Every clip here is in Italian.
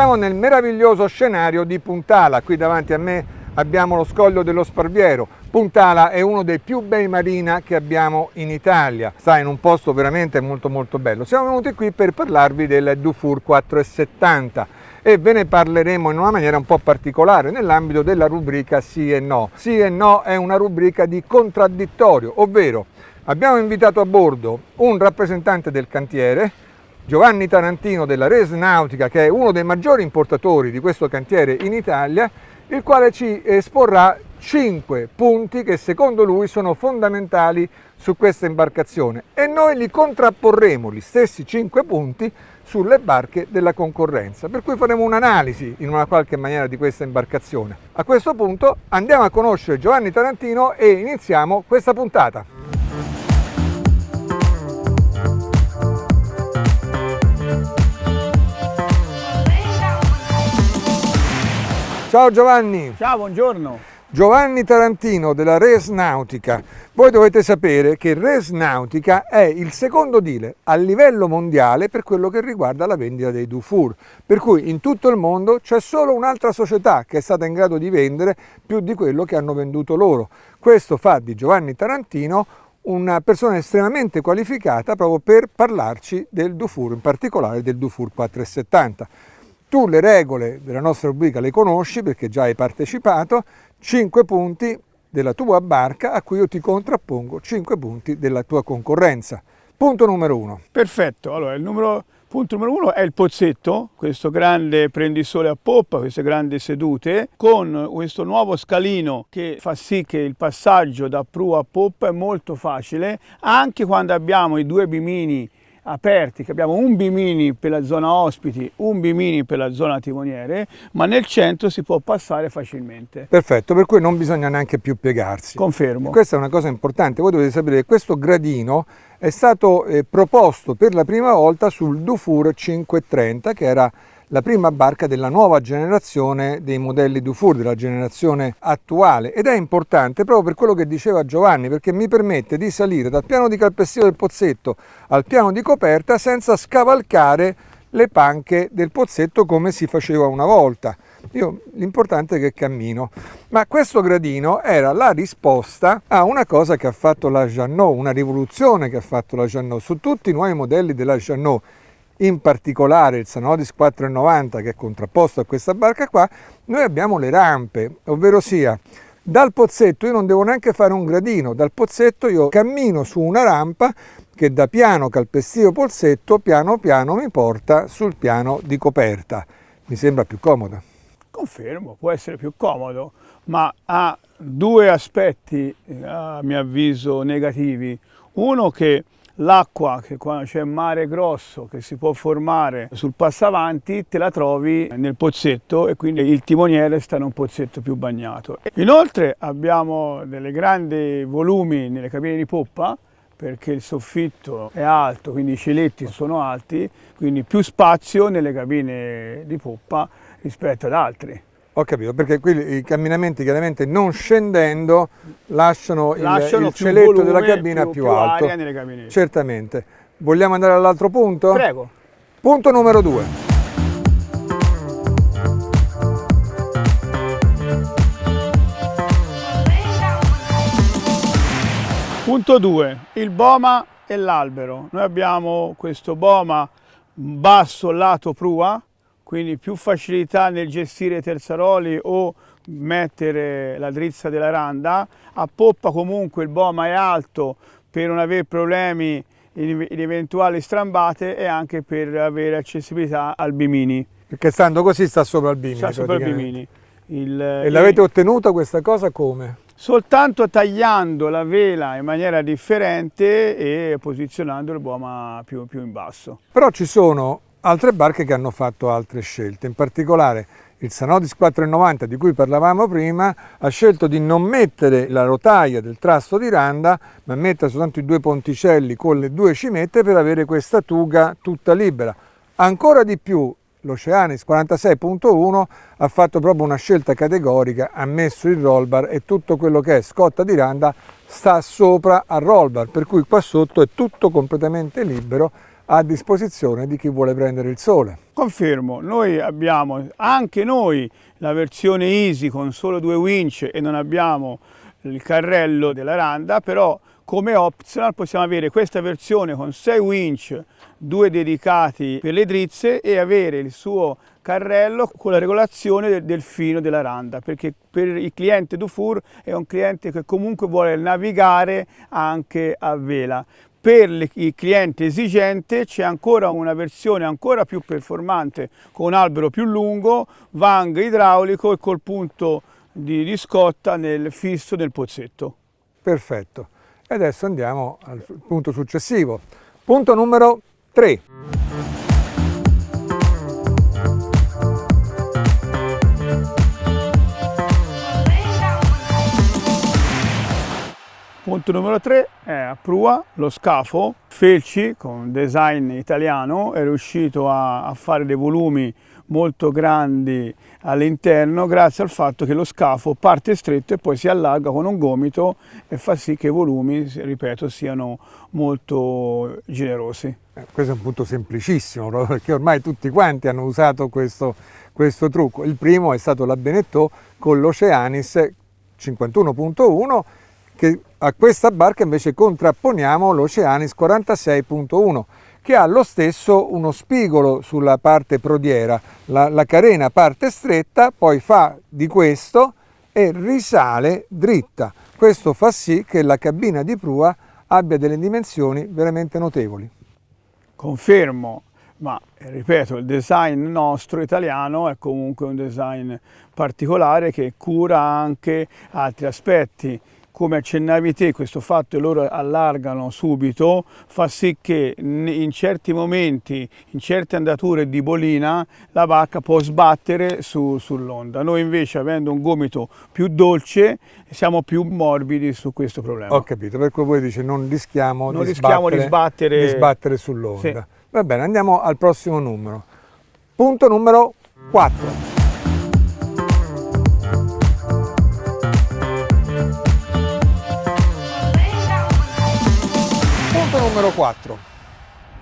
siamo nel meraviglioso scenario di Puntala. Qui davanti a me abbiamo lo scoglio dello Sparviero. Puntala è uno dei più bei marina che abbiamo in Italia, sta in un posto veramente molto bello. Siamo venuti qui per parlarvi del Dufour 470 e ve ne parleremo in una maniera un po' particolare nell'ambito della rubrica Sì e No. Sì e No è una rubrica di contraddittorio, ovvero abbiamo invitato a bordo un rappresentante del cantiere, Giovanni Tarantino della Res Nautica, che è uno dei maggiori importatori di questo cantiere in Italia, il quale ci esporrà 5 punti che secondo lui sono fondamentali su questa imbarcazione e noi li contrapporremo, gli stessi 5 punti, sulle barche della concorrenza, per cui faremo un'analisi in una qualche maniera di questa imbarcazione. A questo punto andiamo a conoscere Giovanni Tarantino e iniziamo questa puntata. Ciao Giovanni! Ciao, buongiorno! Giovanni Tarantino della Res Nautica. Voi dovete sapere che Res Nautica è il secondo dealer a livello mondiale per quello che riguarda la vendita dei Dufour, per cui in tutto il mondo c'è solo un'altra società che è stata in grado di vendere più di quello che hanno venduto loro. Questo fa di Giovanni Tarantino una persona estremamente qualificata proprio per parlarci del Dufour, in particolare del Dufour 470. Tu le regole della nostra rubrica le conosci perché già hai partecipato, 5 punti della tua barca a cui io ti contrappongo 5 punti della tua concorrenza. Punto numero 1. Perfetto, allora punto numero 1 è il pozzetto, questo grande prendisole a poppa, queste grandi sedute, con questo nuovo scalino che fa sì che il passaggio da prua a poppa è molto facile, anche quando abbiamo i due bimini aperti, che abbiamo un bimini per la zona ospiti, un bimini per la zona timoniere, ma nel centro si può passare facilmente. Perfetto, per cui non bisogna neanche più piegarsi. Confermo. Questa è una cosa importante, voi dovete sapere che questo gradino è stato proposto per la prima volta sul Dufour 530, che era la prima barca della nuova generazione dei modelli Dufour, della generazione attuale, ed è importante proprio per quello che diceva Giovanni, perché mi permette di salire dal piano di calpestio del pozzetto al piano di coperta senza scavalcare le panche del pozzetto come si faceva una volta. L'importante è che cammino. Ma questo gradino era la risposta a una cosa che ha fatto la Jeannot, una rivoluzione che ha fatto la Jeannot su tutti i nuovi modelli della Jeannot. In particolare il Sanodis 490, che è contrapposto a questa barca qua, noi abbiamo le rampe, ovvero sia dal pozzetto io non devo neanche fare un gradino, dal pozzetto io cammino su una rampa che da piano calpestio pozzetto piano piano mi porta sul piano di coperta. Mi sembra più comodo. Confermo, può essere più comodo, ma ha due aspetti a mio avviso negativi. Uno, che l'acqua, che quando c'è mare grosso che si può formare sul passavanti, te la trovi nel pozzetto e quindi il timoniere sta in un pozzetto più bagnato. Inoltre abbiamo delle grandi volumi nelle cabine di poppa, perché il soffitto è alto, quindi i celetti sono alti, quindi più spazio nelle cabine di poppa rispetto ad altri. Ho capito, perché qui i camminamenti chiaramente non scendendo lasciano il celetto volume, della cabina più alto. Aria nelle cabine. Certamente. Vogliamo andare all'altro punto? Prego. Punto numero 2. Punto 2. Il boma e l'albero. Noi abbiamo questo boma basso lato prua, quindi più facilità nel gestire i terzaroli o mettere la drizza della randa. A poppa comunque il boma è alto per non avere problemi in eventuali strambate e anche per avere accessibilità al bimini. Perché stando così sta sopra il bimini. Sta sopra il bimini. E l'avete ottenuta questa cosa come? Soltanto tagliando la vela in maniera differente e posizionando il boma più in basso. Però ci sono altre barche che hanno fatto altre scelte, in particolare il Sanodis 490 di cui parlavamo prima ha scelto di non mettere la rotaia del trasto di randa, ma mettere soltanto i due ponticelli con le due cimette per avere questa tuga tutta libera. Ancora di più l'Oceanis 46.1 ha fatto proprio una scelta categorica, ha messo il roll bar e tutto quello che è scotta di randa sta sopra al roll bar, per cui qua sotto è tutto completamente libero a disposizione di chi vuole prendere il sole. Confermo, noi abbiamo anche noi la versione Easy con solo 2 winch e non abbiamo il carrello della randa, però come optional possiamo avere questa versione con 6 winch, 2 dedicati per le drizze e avere il suo carrello con la regolazione del fino della randa, perché per il cliente Dufour è un cliente che comunque vuole navigare anche a vela. Per il cliente esigente c'è ancora una versione ancora più performante con un albero più lungo, vang idraulico e col punto di scotta nel fisso del pozzetto. Perfetto. E adesso andiamo al punto successivo. Punto numero 3. Punto numero 3 è a prua, lo scafo. Felci, con design italiano, è riuscito a fare dei volumi molto grandi all'interno grazie al fatto che lo scafo parte stretto e poi si allarga con un gomito e fa sì che i volumi, ripeto, siano molto generosi. Questo è un punto semplicissimo, proprio perché ormai tutti quanti hanno usato questo trucco. Il primo è stato la Beneteau con l'Oceanis 51.1, che a questa barca invece contrapponiamo l'Oceanis 46.1, che ha lo stesso uno spigolo sulla parte prodiera. La carena parte stretta, poi fa di questo e risale dritta. Questo fa sì che la cabina di prua abbia delle dimensioni veramente notevoli. Confermo, ma ripeto, il design nostro italiano è comunque un design particolare che cura anche altri aspetti. Come accennavi te, questo fatto che loro allargano subito fa sì che in certi momenti, in certe andature di bolina, la barca può sbattere sull'onda. Noi invece, avendo un gomito più dolce, siamo più morbidi su questo problema. Ho capito, per cui voi dice non rischiamo di sbattere sull'onda. Sì. Va bene, andiamo al prossimo numero. Punto numero 4. Numero 4.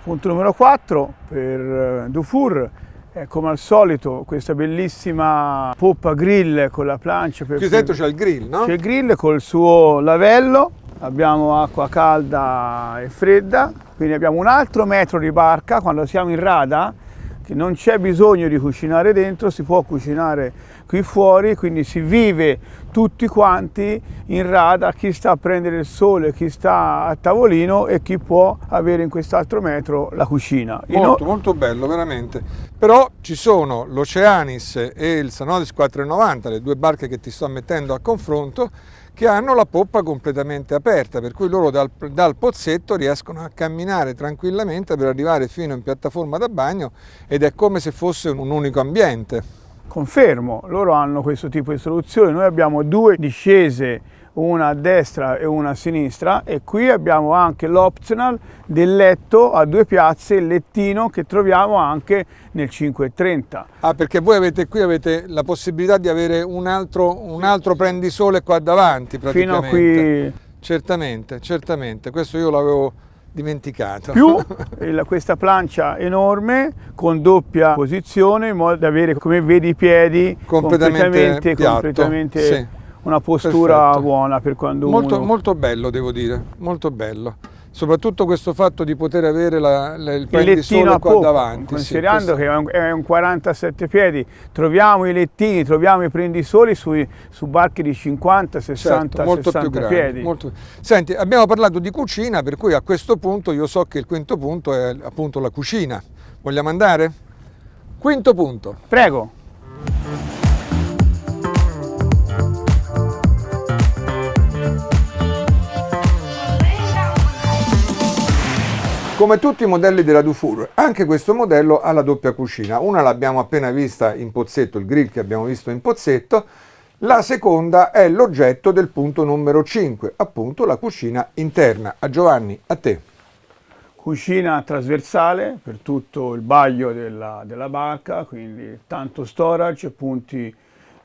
Punto numero 4 per Dufour è come al solito questa bellissima poppa grill con la plancia. Qui dentro c'è il grill, no? C'è il grill col suo lavello, abbiamo acqua calda e fredda, quindi abbiamo un altro metro di barca quando siamo in rada, che non c'è bisogno di cucinare dentro, si può cucinare qui fuori, quindi si vive tutti quanti in rada, chi sta a prendere il sole, chi sta a tavolino e chi può avere in quest'altro metro la cucina. Molto bello, veramente. Però ci sono l'Oceanis e il Sanodis 490, le due barche che ti sto mettendo a confronto, che hanno la poppa completamente aperta, per cui loro dal pozzetto riescono a camminare tranquillamente per arrivare fino in piattaforma da bagno ed è come se fosse un unico ambiente. Confermo, loro hanno questo tipo di soluzione, noi abbiamo 2 discese, una a destra e una a sinistra, e qui abbiamo anche l'optional del letto a 2 piazze, il lettino che troviamo anche nel 530. Ah, perché voi avete la possibilità di avere un altro prendisole qua davanti praticamente. Fino a qui. Certamente, questo io l'avevo dimenticato. Più questa plancia enorme con doppia posizione in modo da avere, come vedi, i piedi completamente sì. Una postura Perfetto. buona per quando molto bello, devo dire, molto bello. Soprattutto questo fatto di poter avere il prendisole qua davanti. Considerando che è un 47 piedi, troviamo i lettini, troviamo i prendisoli su barche di 50, 60, molto 60 più piedi. grandi. Senti, abbiamo parlato di cucina, per cui a questo punto io so che il quinto punto è appunto la cucina. Vogliamo andare? Quinto punto. Prego. Come tutti i modelli della Dufour, anche questo modello ha la doppia cucina. Una l'abbiamo appena vista in pozzetto, il grill che abbiamo visto in pozzetto. La seconda è l'oggetto del punto numero 5, appunto la cucina interna. A Giovanni, a te. Cucina trasversale per tutto il baglio della barca, quindi tanto storage, punti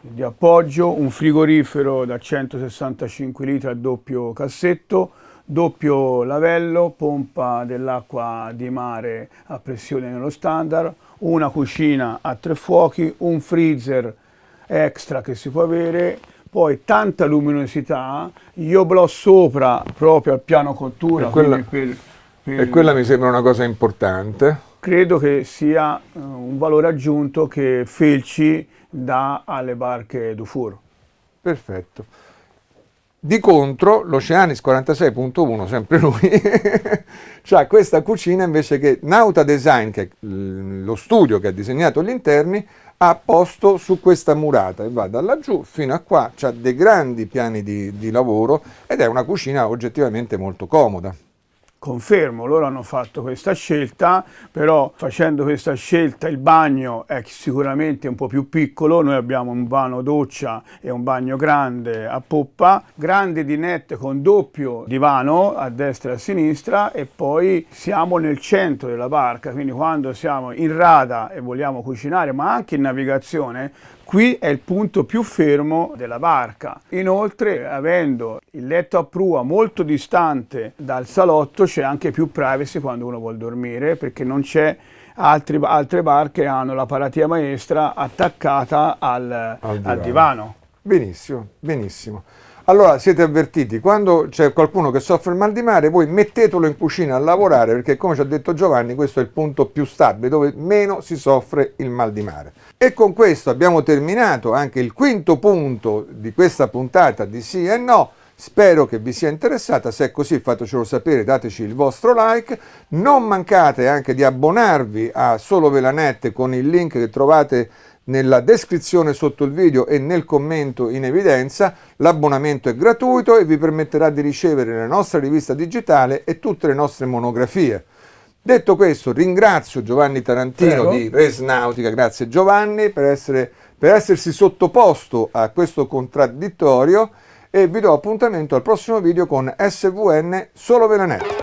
di appoggio, un frigorifero da 165 litri a doppio cassetto, doppio lavello, pompa dell'acqua di mare a pressione nello standard, una cucina a 3 fuochi, un freezer extra che si può avere, poi tanta luminosità, io oblò sopra proprio al piano cottura. E quella mi sembra una cosa importante. Credo che sia un valore aggiunto che Felci dà alle barche Dufour. Perfetto. Di contro, l'Oceanis 46.1, sempre lui, c'ha questa cucina invece che Nauta Design, che è lo studio che ha disegnato gli interni, ha posto su questa murata e va da laggiù fino a qua, c'ha dei grandi piani di lavoro ed è una cucina oggettivamente molto comoda. Confermo, loro hanno fatto questa scelta, però facendo questa scelta il bagno è sicuramente un po' più piccolo, noi abbiamo un vano doccia e un bagno grande a poppa, grande dinette con doppio divano a destra e a sinistra e poi siamo nel centro della barca, quindi quando siamo in rada e vogliamo cucinare ma anche in navigazione, qui è il punto più fermo della barca. Inoltre, avendo il letto a prua molto distante dal salotto, c'è anche più privacy quando uno vuole dormire, perché non c'è altre barche hanno la paratia maestra attaccata al divano. Benissimo, benissimo. Allora siete avvertiti, quando c'è qualcuno che soffre il mal di mare, voi mettetelo in cucina a lavorare, perché come ci ha detto Giovanni, questo è il punto più stabile, dove meno si soffre il mal di mare. E con questo abbiamo terminato anche il quinto punto di questa puntata di Sì e No. Spero che vi sia interessata, se è così fatecelo sapere, dateci il vostro like, non mancate anche di abbonarvi a Solo Velanette con il link che trovate nella descrizione sotto il video e nel commento in evidenza. L'abbonamento è gratuito e vi permetterà di ricevere la nostra rivista digitale e tutte le nostre monografie. Detto questo, ringrazio Giovanni Tarantino di Res Nautica, grazie Giovanni per essersi sottoposto a questo contraddittorio e vi do appuntamento al prossimo video con SVN Solo Velanette.